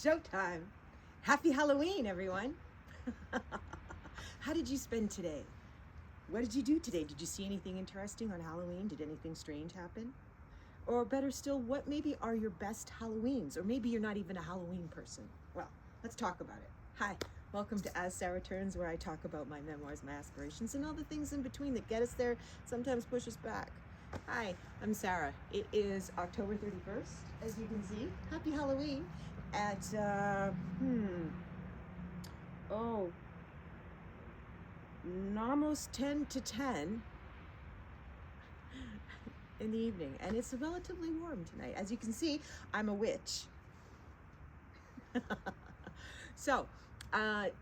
Showtime. Happy Halloween, everyone. How did you spend today? What did you do today? Did you see anything interesting on Halloween? Did anything strange happen? Or better still, what maybe are your best Halloweens? Or maybe you're not even a Halloween person. Well, let's talk about it. Hi, welcome to As Sarah Turns, where I talk about my memoirs, my aspirations, and all the things in between that get us there, sometimes push us back. Hi, I'm Sarah. It is October 31st, as you can see. Happy Halloween at, almost 10 to 10 in the evening. And it's relatively warm tonight. As you can see, I'm a witch. So,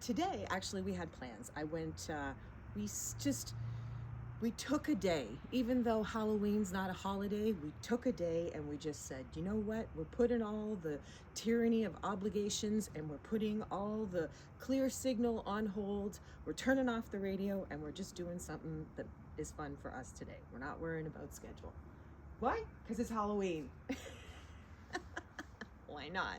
today, actually, we had plans. I went, we took a day, even though Halloween's not a holiday, we took a day and we just said, you know what, we're putting all the tyranny of obligations and we're putting all the clear signal on hold, we're turning off the radio and we're just doing something that is fun for us today. We're not worrying about schedule. Why? Because it's Halloween. Why not?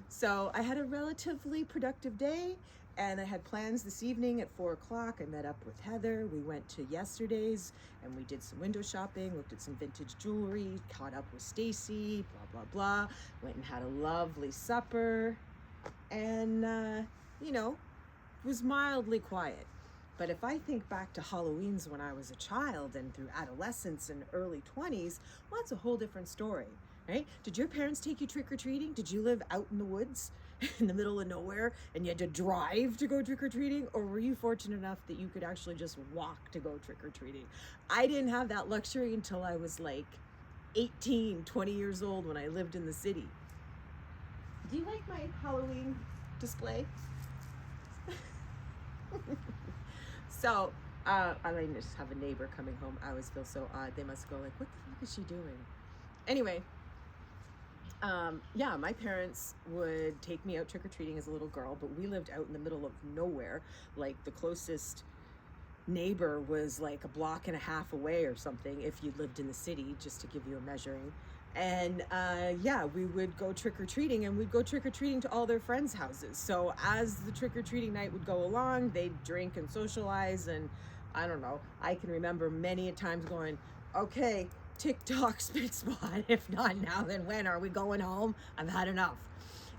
So I had a relatively productive day and I had plans this evening at 4 o'clock. I met up with Heather. We went to yesterday's and we did some window shopping, looked at some vintage jewelry, caught up with Stacy, blah, blah, blah. Went and had a lovely supper and, was mildly quiet. But if I think back to Halloweens when I was a child and through adolescence and early 20s, well, that's a whole different story, right? Did your parents take you trick-or-treating? Did you live out in the woods in the middle of nowhere and you had to drive to go trick-or-treating? Or were you fortunate enough that you could actually just walk to go trick-or-treating? I didn't have that luxury until I was like 18, 20 years old when I lived in the city. Do you like my Halloween display? So, I just have a neighbor coming home. I always feel so odd. They must go like, what the fuck is she doing? Anyway, my parents would take me out trick-or-treating as a little girl, but we lived out in the middle of nowhere. Like the closest neighbor was like a block and a half away or something if you lived in the city, just to give you a measuring. And we would go trick-or-treating and we'd go trick-or-treating to all their friends' houses. So as the trick-or-treating night would go along, they'd drink and socialize. And I don't know, I can remember many a times going, okay, TikTok spit spot. If not now, then when are we going home? I've had enough.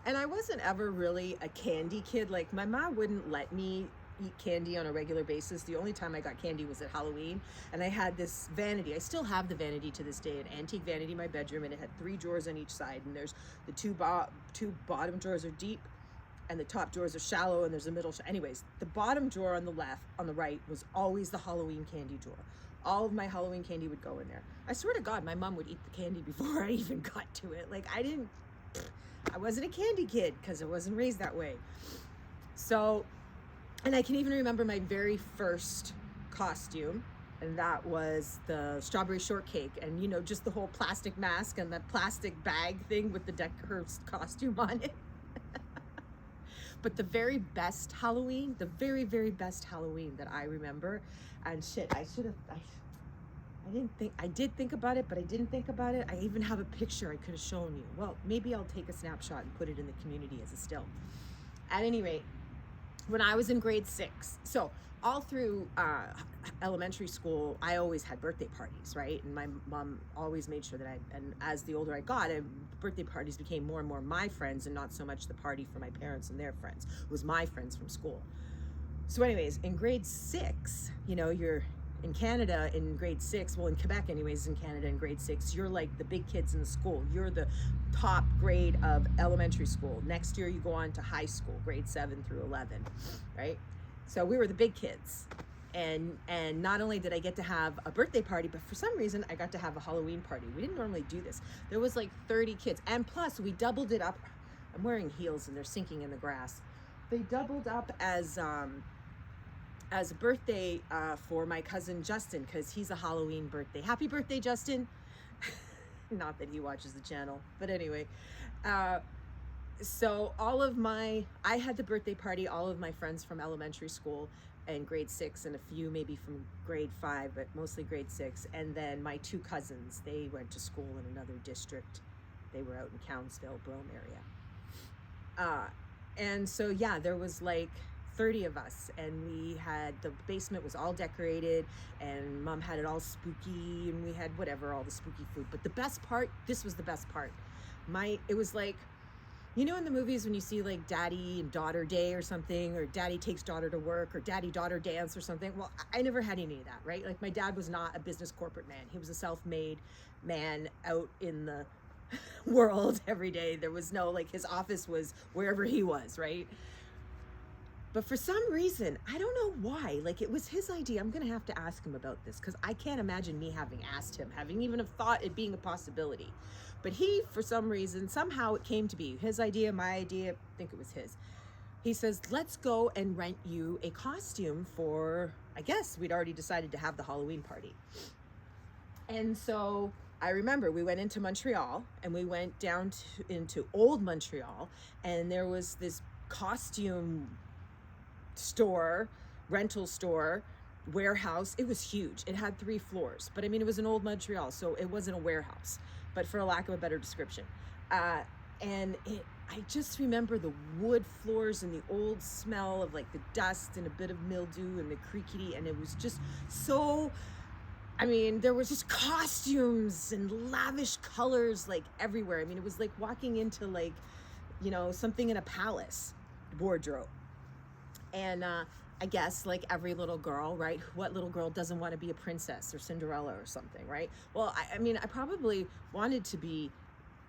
And I wasn't ever really a candy kid. Like my mom wouldn't let me eat candy on a regular basis. The only time I got candy was at Halloween, and I had this vanity. I still have the vanity to this day, an antique vanity in my bedroom, and it had 3 drawers on each side, and there's the two bottom drawers are deep and the top drawers are shallow, and there's a middle. Anyways, the bottom drawer on the right was always the Halloween candy drawer. All of my Halloween candy would go in there. I swear to God, my mom would eat the candy before I even got to it. Like I wasn't a candy kid because I wasn't raised that way. So, and I can even remember my very first costume, and that was the strawberry shortcake, and just the whole plastic mask and the plastic bag thing with the Deckhurst costume on it. But the very best Halloween, the very, very best Halloween that I remember, and I did think about it, but I didn't think about it. I even have a picture I could have shown you. Well, maybe I'll take a snapshot and put it in the community as a still. At any rate, when I was in grade 6, so all through elementary school, I always had birthday parties, right? And my mom always made sure that and as the older I got, birthday parties became more and more my friends and not so much the party for my parents and their friends. It was my friends from school. So anyways, in grade 6, you're in Canada in grade 6, well in Quebec anyways, in Canada in grade 6, you're like the big kids in the school. You're the top grade of elementary school. Next year you go on to high school, grade 7 through 11, right? So we were the big kids. And not only did I get to have a birthday party, but for some reason I got to have a Halloween party. We didn't normally do this. There was like 30 kids. And plus we doubled it up. I'm wearing heels and they're sinking in the grass. They doubled up as a birthday for my cousin Justin, because he's a Halloween birthday. Happy birthday, Justin. Not that he watches the channel, but anyway. So I had the birthday party, all of my friends from elementary school and grade 6 and a few maybe from grade 5, but mostly grade 6. And then my 2 cousins, they went to school in another district. They were out in Cowansville, Brome area. And so, yeah, there was like 30 of us, and we had, the basement was all decorated, and mom had it all spooky, and we had whatever, all the spooky food. But the best part, this was the best part. It was like, you know, in the movies when you see like daddy and daughter day or something, or daddy takes daughter to work, or daddy daughter dance or something. Well, I never had any of that, right? Like, my dad was not a business corporate man. He was a self-made man out in the world every day. There was no, like, his office was wherever he was, right? But for some reason, I don't know why, like, it was his idea. I'm gonna have to ask him about this, because I can't imagine me having asked him, having even have thought it being a possibility. But he, for some reason, somehow it came to be his idea, my idea, I think it was his. He says, let's go and rent you a costume for, I guess we'd already decided to have the Halloween party. And so I remember we went into Montreal, and we went down into Old Montreal, and there was this costume store, rental store, warehouse. It was huge. It had 3 floors, but I mean, it was in Old Montreal, so it wasn't a warehouse, but for a lack of a better description. I just remember the wood floors and the old smell of like the dust and a bit of mildew and the creaky, and it was just so, I mean, there was just costumes and lavish colors like everywhere. I mean, it was like walking into, like, you know, something in a palace wardrobe. And I guess, like every little girl, right? What little girl doesn't want to be a princess or Cinderella or something, right? Well, I mean, I probably wanted to be,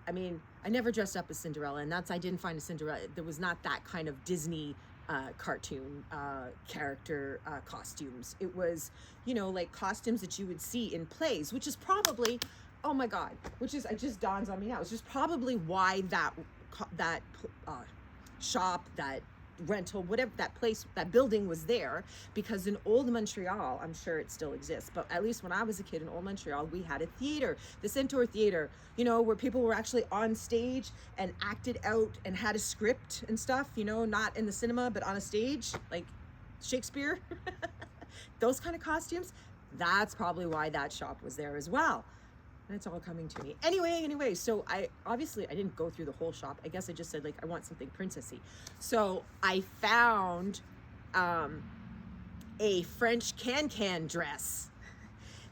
I mean, I never dressed up as Cinderella, and I didn't find a Cinderella. There was not that kind of Disney cartoon character costumes. It was, you know, like costumes that you would see in plays, which is probably, oh my God, it just dawns on me now. It's just probably why that shop, that rental, whatever, that place, that building was there, because in Old Montreal, I'm sure it still exists, but at least when I was a kid in Old Montreal, we had a theater, the Centaur Theater, you know, where people were actually on stage and acted out and had a script and stuff, you know, not in the cinema, but on a stage, like Shakespeare, those kind of costumes. That's probably why that shop was there as well. And it's all coming to me. Anyway, so I didn't go through the whole shop. I guess I just said, like, I want something princessy. So I found a French can dress.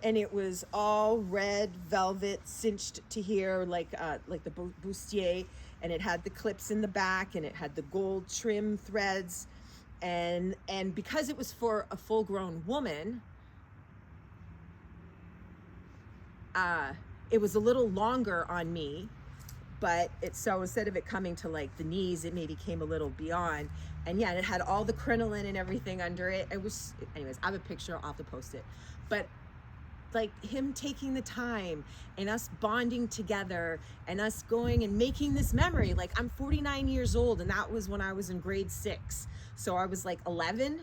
And it was all red velvet, cinched to here, like the bustier. And it had the clips in the back, and it had the gold trim threads. And because it was for a full-grown woman, it was a little longer on me, but so instead of it coming to like the knees, it maybe came a little beyond. And yeah, it had all the crinoline and everything under it. It was, anyways, I have a picture, I'll have to post it. But like him taking the time and us bonding together and us going and making this memory. Like, I'm 49 years old, and that was when I was in grade 6. So I was like 11,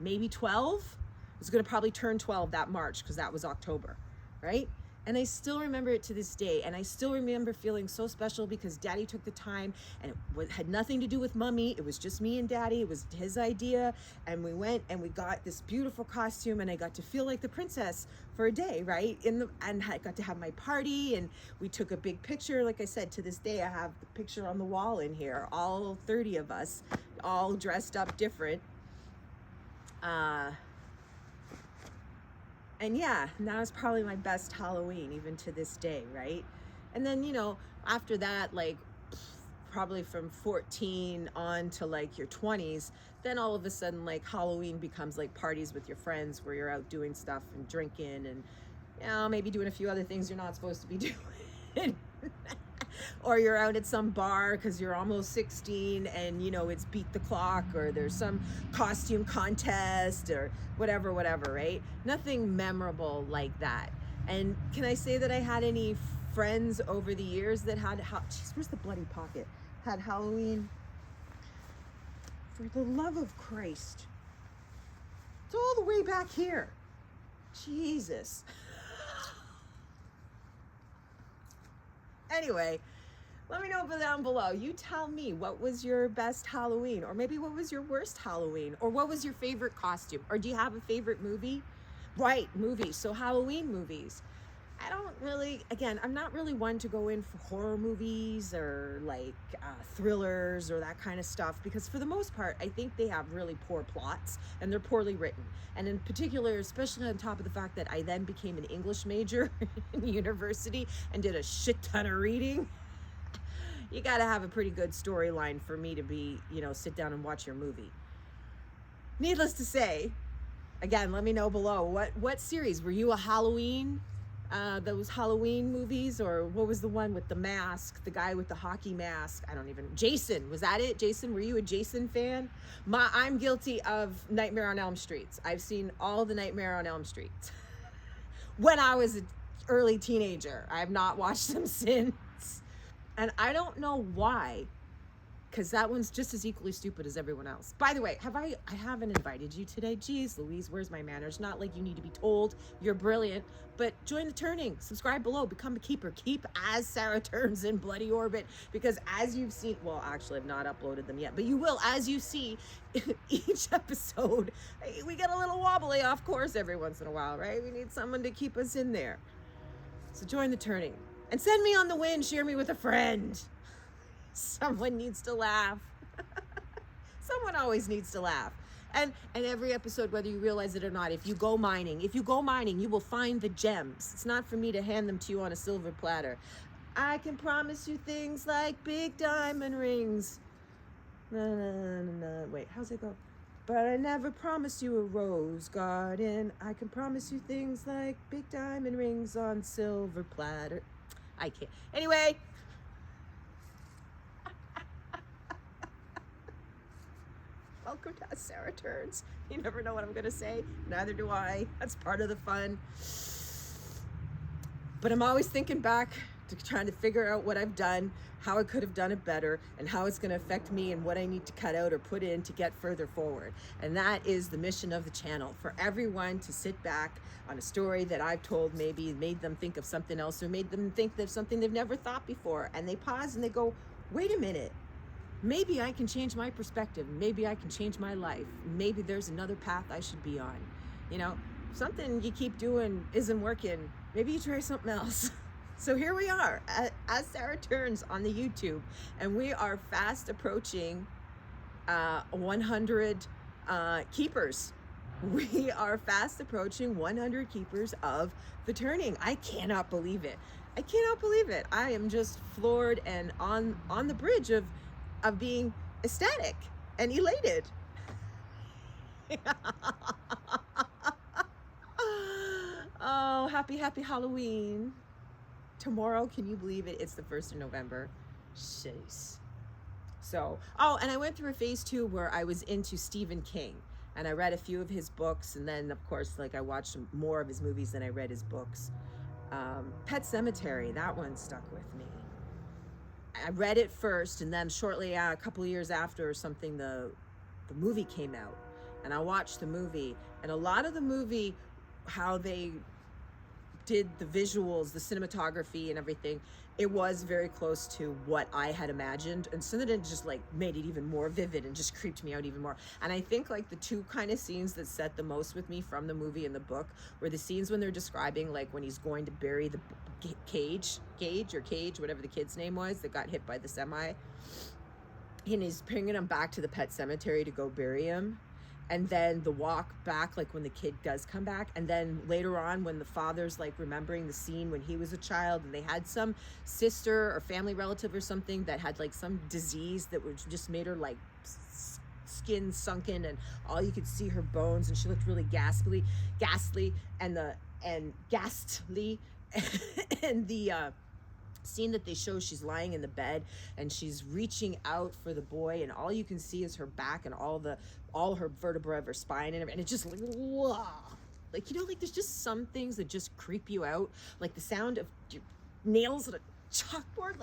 maybe 12. I was gonna probably turn 12 that March, because that was October, right? And I still remember it to this day. And I still remember feeling so special because Daddy took the time, and it had nothing to do with Mommy. It was just me and Daddy. It was his idea. And we went and we got this beautiful costume, and I got to feel like the princess for a day, right? And I got to have my party, and we took a big picture. Like I said, to this day, I have the picture on the wall in here, all 30 of us, all dressed up different. And yeah, that was probably my best Halloween, even to this day, right? And then, you know, after that, like probably from 14 on to like your 20s, then all of a sudden, like, Halloween becomes like parties with your friends where you're out doing stuff and drinking and, you know, maybe doing a few other things you're not supposed to be doing. Or you're out at some bar because you're almost 16 and, you know, it's beat the clock, or there's some costume contest or whatever, right? Nothing memorable like that. And can I say that I had any friends over the years that had, geez, where's the bloody pocket? Had Halloween? For the love of Christ. It's all the way back here. Jesus. Anyway, let me know down below. You tell me, what was your best Halloween? Or maybe what was your worst Halloween? Or what was your favorite costume? Or do you have a favorite movie? Right, movies. So Halloween movies. really, again, I'm not really one to go in for horror movies or like thrillers or that kind of stuff, because for the most part, I think they have really poor plots and they're poorly written. And in particular, especially on top of the fact that I then became an English major in university and did a shit ton of reading, you got to have a pretty good storyline for me to be, sit down and watch your movie. Needless to say, again, let me know below, what series were you? A Halloween, those Halloween movies, or what was the one with the mask, the guy with the hockey mask? I don't even, Jason, was that it? Jason, were you a Jason fan? I'm guilty of Nightmare on Elm Streets. I've seen all the Nightmare on Elm Streets when I was an early teenager. I have not watched them since, and I don't know why, because that one's just as equally stupid as everyone else. By the way, I haven't invited you today. Jeez Louise, where's my manners? Not like you need to be told you're brilliant, but join the turning, subscribe below, become a keeper, keep as Sarah Turns in Bloody Orbit, because as you've seen, well, actually I've not uploaded them yet, but you will, as you see each episode, we get a little wobbly off course every once in a while, right? We need someone to keep us in there. So join the turning and send me on the wind, share me with a friend. Someone needs to laugh. Someone always needs to laugh. And every episode, whether you realize it or not, if you go mining, you will find the gems. It's not for me to hand them to you on a silver platter. I can promise you things like big diamond rings. Wait, how's it go? But I never promised you a rose garden. I can promise you things like big diamond rings on silver platter. I can't. Anyway. Welcome to Sarah Turns. You never know what I'm going to say. Neither do I. That's part of the fun. But I'm always thinking back to trying to figure out what I've done, how I could have done it better, and how it's going to affect me and what I need to cut out or put in to get further forward. And that is the mission of the channel, for everyone to sit back on a story that I've told, maybe made them think of something else or made them think of something they've never thought before. And they pause and they go, wait a minute. Maybe I can change my perspective. Maybe I can change my life. Maybe there's another path I should be on. Something you keep doing isn't working. Maybe you try something else. So here we are as Sarah Turns on the YouTube, and we are fast approaching 100 keepers. We are fast approaching 100 keepers of the turning. I cannot believe it. I am just floored and on the bridge of being ecstatic and elated. Oh, happy Halloween. Tomorrow, can you believe it? It's the 1st of November. Jeez. So, and I went through a phase 2 where I was into Stephen King, and I read a few of his books, and then of course, I watched more of his movies than I read his books. Pet Sematary, that one stuck with me. I read it first, and then shortly, a couple of years after or something, the movie came out, and I watched the movie, and a lot of the movie, how they did the visuals, the cinematography and everything, it was very close to what I had imagined, and so that it just made it even more vivid and just creeped me out even more. And I think the two kind of scenes that set the most with me from the movie and the book were the scenes when they're describing when he's going to bury the Cage, whatever the kid's name was, that got hit by the semi, and he's bringing him back to the pet cemetery to go bury him. And then the walk back, when the kid does come back, and then later on when the father's remembering the scene when he was a child, and they had some sister or family relative or something that had some disease that just made her skin sunken, and all you could see her bones, and she looked really ghastly, and the scene that they show, she's lying in the bed and she's reaching out for the boy, and all you can see is her back and all her vertebrae of her spine, and it just there's just some things that just creep you out, the sound of your nails on a chalkboard,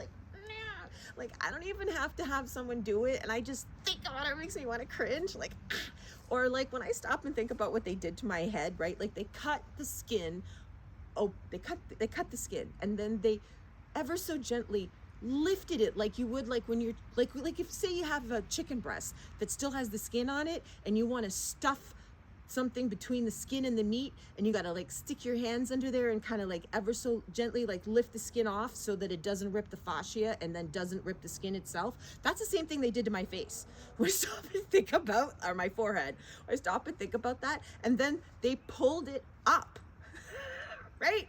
I don't even have to have someone do it, and I just think about it, makes me want to cringe, or when I stop and think about what they did to my head, right? They cut the skin, they cut the skin, and then they ever so gently lifted it you would when you're if say you have a chicken breast that still has the skin on it, and you want to stuff something between the skin and the meat, and you got to like stick your hands under there and kind of like ever so gently like lift the skin off so that it doesn't rip the fascia and then doesn't rip the skin itself. That's the same thing they did to my face. When I stop and think about, or my forehead, I stop and think about that, and then they pulled it up, right?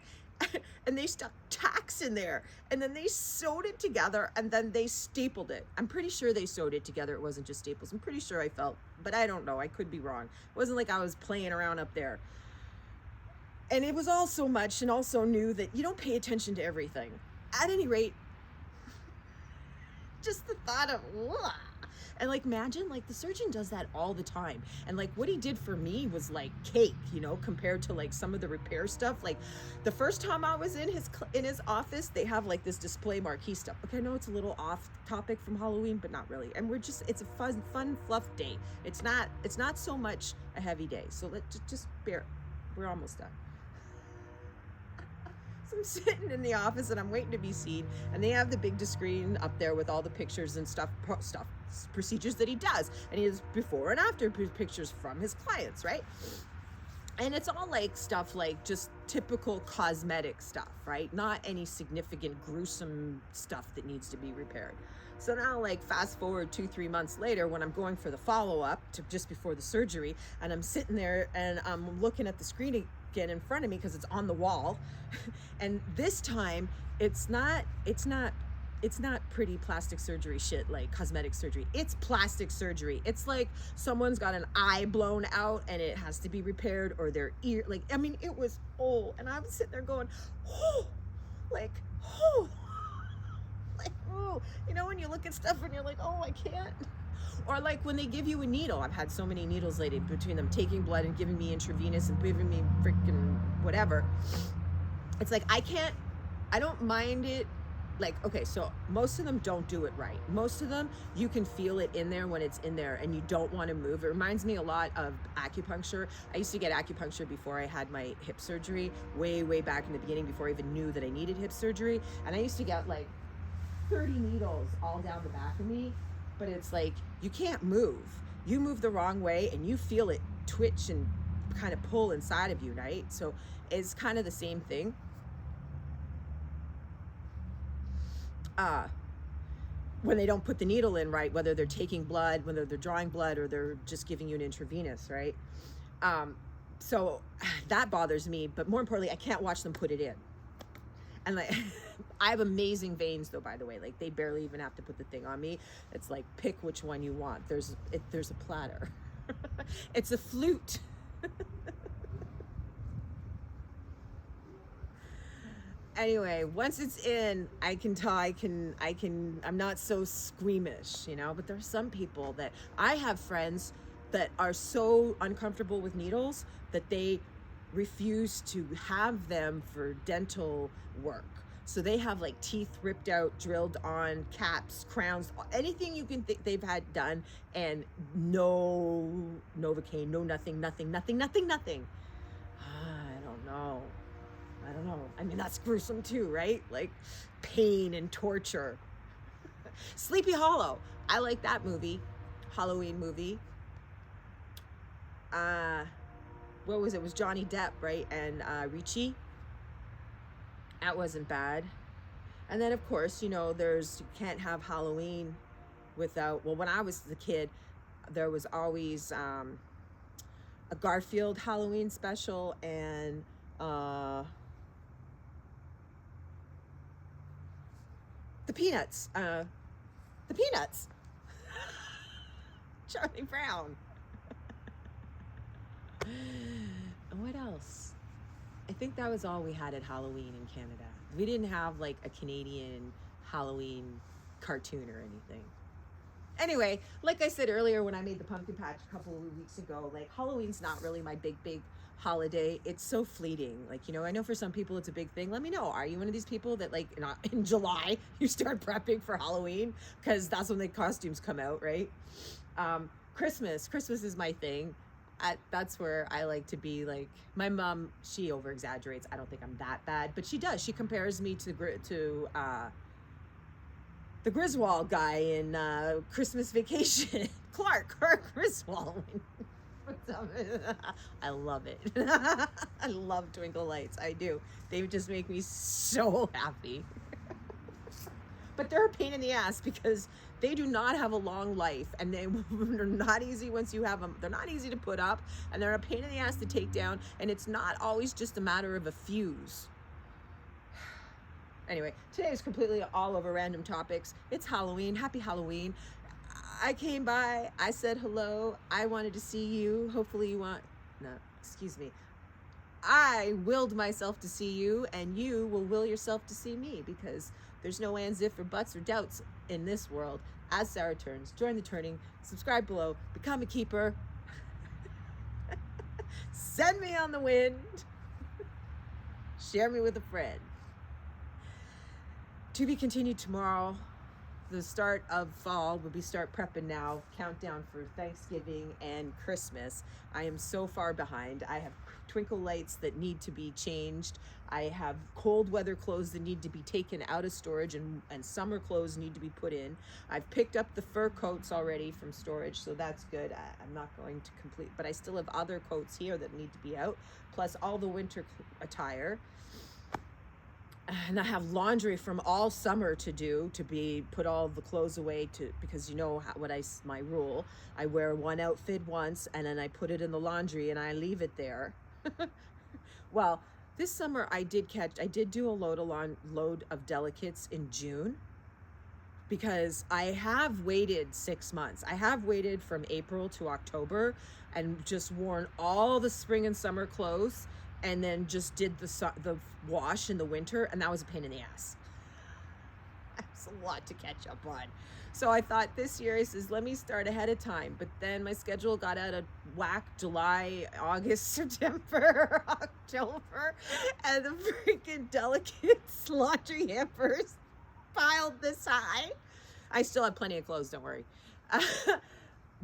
And they stuck tacks in there, and then they sewed it together, and then they stapled it. I'm pretty sure they sewed it together. It wasn't just staples. I'm pretty sure I felt, but I don't know. I could be wrong. It wasn't like I was playing around up there. And it was all so much and also knew that you don't pay attention to everything. At any rate, just the thought of, ugh. And like, imagine, like, the surgeon does that all the time. And like, what he did for me was like cake, you know, compared to like some of the repair stuff. Like the first time I was in his office, they have like this display marquee stuff. Okay, I know it's a little off topic from Halloween, but not really. And it's a fun fluff day. It's not so much a heavy day. So let's just bear, we're almost done. I'm sitting in the office and I'm waiting to be seen, and they have the big screen up there with all the pictures and stuff, procedures that he does, and he has before and after pictures from his clients, right? And it's all like stuff like just typical cosmetic stuff, right? Not any significant gruesome stuff that needs to be repaired. So now, like, fast forward 2-3 months later, when I'm going for the follow-up to just before the surgery, and I'm sitting there and I'm looking at the screen again in front of me because it's on the wall. And this time it's not pretty plastic surgery shit like cosmetic surgery. It's plastic surgery. It's like someone's got an eye blown out and it has to be repaired, or their ear, like, I mean, it was, oh, and I was sitting there going, oh, like, oh, like, oh, you know, when you look at stuff and you're like, oh, I can't. Or like when they give you a needle. I've had so many needles lately, between them taking blood and giving me intravenous and giving me freaking whatever. It's like, I don't mind it. Like, okay, so most of them don't do it right. Most of them, you can feel it in there when it's in there and you don't want to move. It reminds me a lot of acupuncture. I used to get acupuncture before I had my hip surgery, way back in the beginning, before I even knew that I needed hip surgery. And I used to get like 30 needles all down the back of me, but it's like, you can't move. You move the wrong way and you feel it twitch and kind of pull inside of you, right? So it's kind of the same thing. When they don't put the needle in right, whether they're taking blood, whether they're drawing blood, or they're just giving you an intravenous, right? So that bothers me, but more importantly, I can't watch them put it in. And like, I have amazing veins though, by the way, like they barely even have to put the thing on me. It's like, pick which one you want. There's a platter. It's a flute. Anyway, once it's in, I can tell I'm not so squeamish, you know, but there's some people that I have friends that are so uncomfortable with needles that they refuse to have them for dental work. So they have like teeth ripped out, drilled on, caps, crowns, anything you can think they've had done, and no Novocaine, no nothing. I don't know. I mean, that's gruesome too, right? Like pain and torture. Sleepy Hollow. I like that movie. Halloween movie. What was it? It was Johnny Depp, right? And Ricci. That wasn't bad. And then of course, you know, you can't have Halloween without, well, when I was a kid, there was always a Garfield Halloween special, and the Peanuts. Charlie Brown. What else? I think that was all we had at Halloween in Canada. We didn't have like a Canadian Halloween cartoon or anything. Anyway, like I said earlier when I made the pumpkin patch a couple of weeks ago, like Halloween's not really my big holiday. It's so fleeting. Like, you know, I know for some people it's a big thing. Let me know. Are you one of these people that like in July you start prepping for Halloween? Because that's when the costumes come out, right? Christmas is my thing. That's where I like to be. Like, my mom, she over exaggerates. I don't think I'm that bad, but she does. She compares me to the Griswold guy in Christmas Vacation. Clark Griswold. I love it. I love twinkle lights. I do. They just make me so happy. But they're a pain in the ass because they do not have a long life, and they're not easy once you have them. They're not easy to put up, and they're a pain in the ass to take down, and it's not always just a matter of a fuse. Anyway, today is completely all over random topics. It's Halloween. Happy Halloween. I came by, I said hello, I wanted to see you. Hopefully you want, no, excuse me. I willed myself to see you, and you will will yourself to see me, because there's no ands, if, or buts, or doubts in this world. As Sarah turns, join the turning, subscribe below, become a keeper, send me on the wind, share me with a friend. To be continued tomorrow. The start of fall, we'll start prepping now, countdown for Thanksgiving and Christmas. I am so far behind. I have twinkle lights that need to be changed. I have cold weather clothes that need to be taken out of storage, and summer clothes need to be put in. I've picked up the fur coats already from storage, so that's good. I'm not going to complete, but I still have other coats here that need to be out, plus all the winter attire. And I have laundry from all summer to do, to be put all the clothes away, because you know my rule. I wear one outfit once and then I put it in the laundry and I leave it there. Well, this summer I did do a load of delicates in June, because I have waited 6 months. I have waited from April to October and just worn all the spring and summer clothes, and then just did the wash in the winter, and that was a pain in the ass. That's a lot to catch up on. So I thought this year, I says, let me start ahead of time. But then my schedule got out of whack July, August, September, October, and the freaking delicates laundry hampers piled this high. I still have plenty of clothes, don't worry.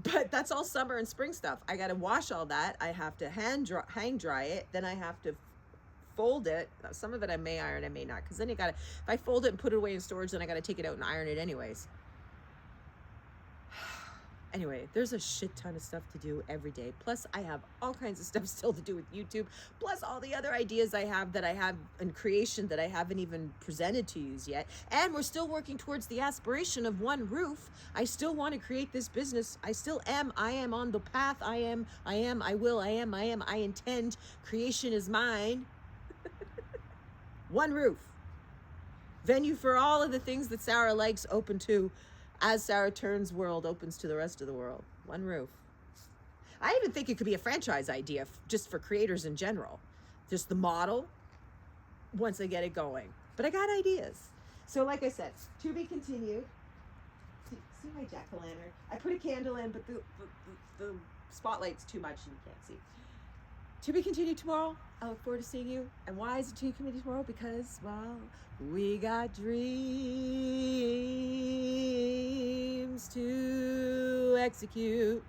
But that's all summer and spring stuff. I got to wash all that. I have to hang dry it. Then I have to fold it. Some of it I may iron, I may not. Because then if I fold it and put it away in storage, then I got to take it out and iron it anyways. Anyway, there's a shit ton of stuff to do every day. Plus, I have all kinds of stuff still to do with YouTube. Plus, all the other ideas I have in creation that I haven't even presented to you yet. And we're still working towards the aspiration of one roof. I still want to create this business. I am on the path. I intend. Creation is mine. One roof. Venue for all of the things that Sarah likes, open to. As Sarah Turns world opens to the rest of the world. One roof. I even think it could be a franchise idea just for creators in general. Just the model once I get it going. But I got ideas. So like I said, to be continued. See my jack-o'-lantern? I put a candle in, but the spotlight's too much and you can't see. To be continued tomorrow. I look forward to seeing you. And why is it to be continued tomorrow? Because, well, we got dreams to execute.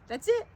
That's it.